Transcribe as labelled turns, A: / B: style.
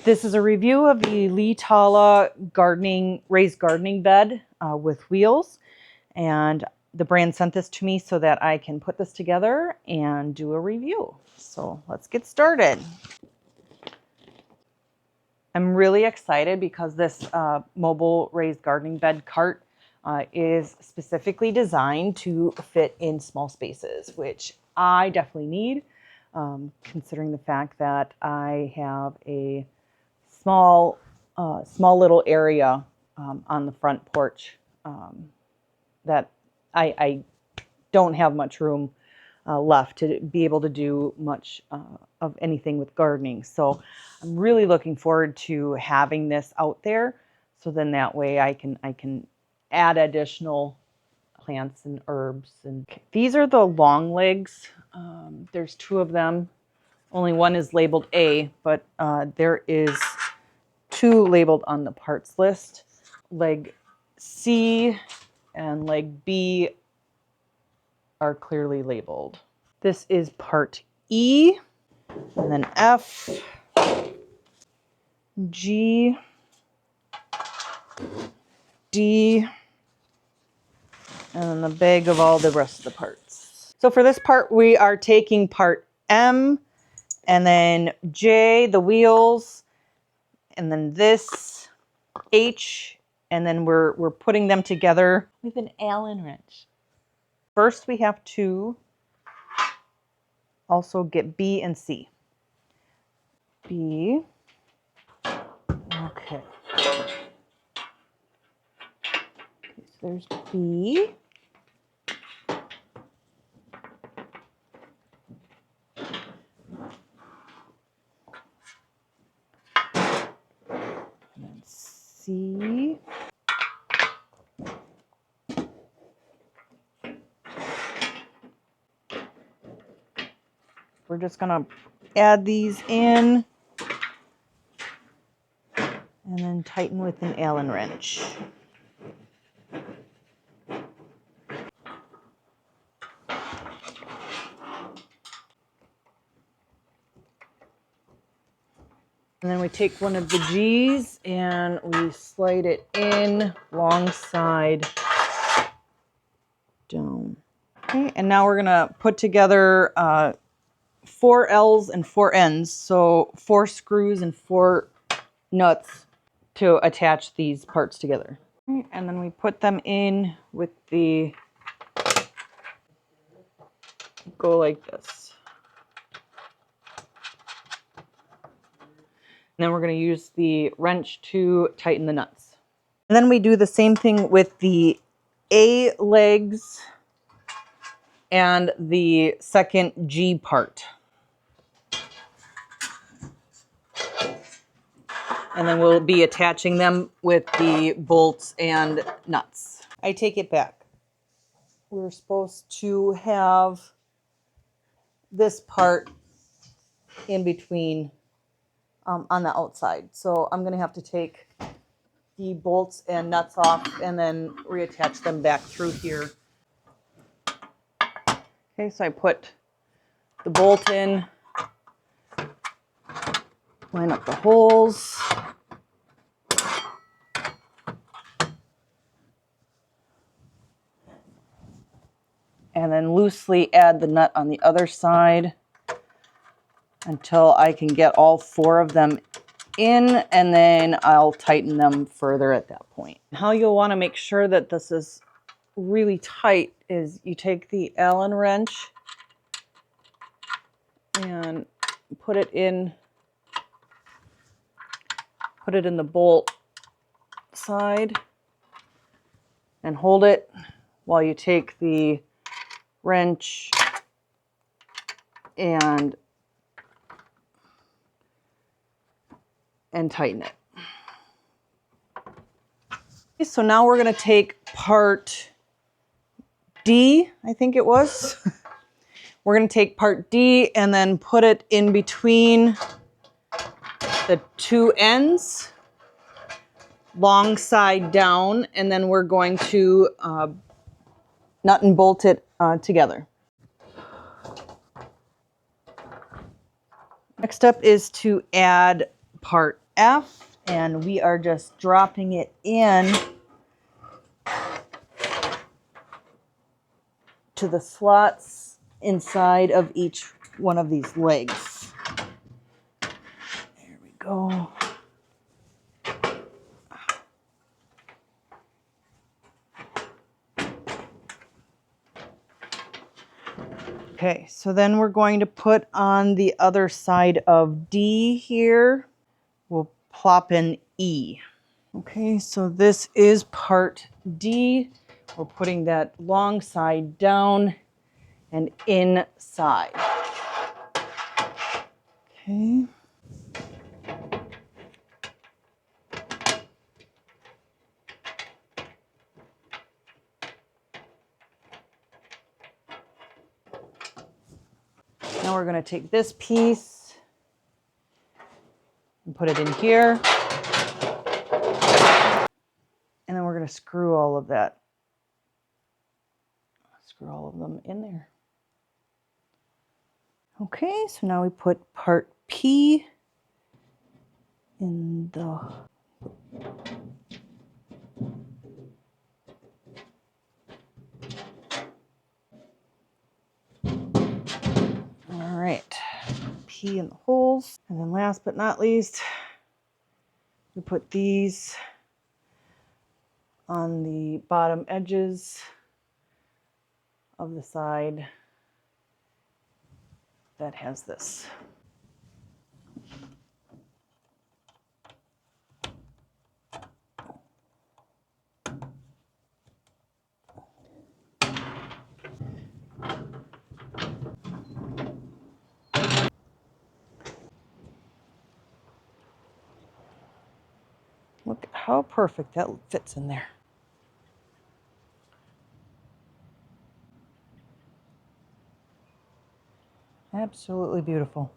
A: This is a review of the LEETOLLA raised gardening bed with wheels, and the brand sent this to me so that I can put this together and do a review. So let's get started. I'm really excited because this mobile raised gardening bed cart is specifically designed to fit in small spaces, which I definitely need, considering the fact that I have a small little area on the front porch that I don't have much room left to be able to do much of anything with gardening. So I'm really looking forward to having this out there, so then that way I can add additional plants and herbs. And these are the long legs. There's two of them. Only one is labeled A, but there is two labeled on the parts list. Leg C and leg B are clearly labeled. This is part E, and then F, G, D, and then the bag of all the rest of the parts. So for this part, we are taking part M, and then J, the wheels, and then this H, and then we're putting them together with an Allen wrench. First, we have to also get B and C. B. Okay. So there's B. And then C. We're just going to add these in and then tighten with an Allen wrench. And then we take one of the G's and we slide it in long side down. Okay, and now we're going to put together 4 L's and 4 N's, so 4 screws and 4 nuts to attach these parts together. Okay, and then we put them in with the, go like this. And then we're going to use the wrench to tighten the nuts. And then we do the same thing with the A legs and the second G part. And then we'll be attaching them with the bolts and nuts. I take it back. We're supposed to have this part in between on the outside. So I'm going to have to take the bolts and nuts off and then reattach them back through here. Okay, so I put the bolt in, line up the holes. And then loosely add the nut on the other side until I can get all 4 of them in, and then I'll tighten them further at that point. How you'll want to make sure that this is really tight is you take the Allen wrench and put it in the bolt side and hold it while you take the wrench and tighten it. Okay, so now we're going to take part D, I think it was. We're going to take part D and then put it in between the 2 ends, long side down, and then we're going to nut and bolt it together. Next up is to add part F, and we are just dropping it in to the slots inside of each one of these legs. There we go. Okay, so then we're going to put on the other side of D here. We'll plop in E. Okay, so this is part D. We're putting that long side down and inside. Okay. Now we're going to take this piece and put it in here. And then we're going to screw all of that. Screw all of them in there. Okay, so now we put part P in the... All right, P in the holes. And then last but not least, we put these on the bottom edges of the side that has this. Look at how perfect that fits in there. Absolutely beautiful.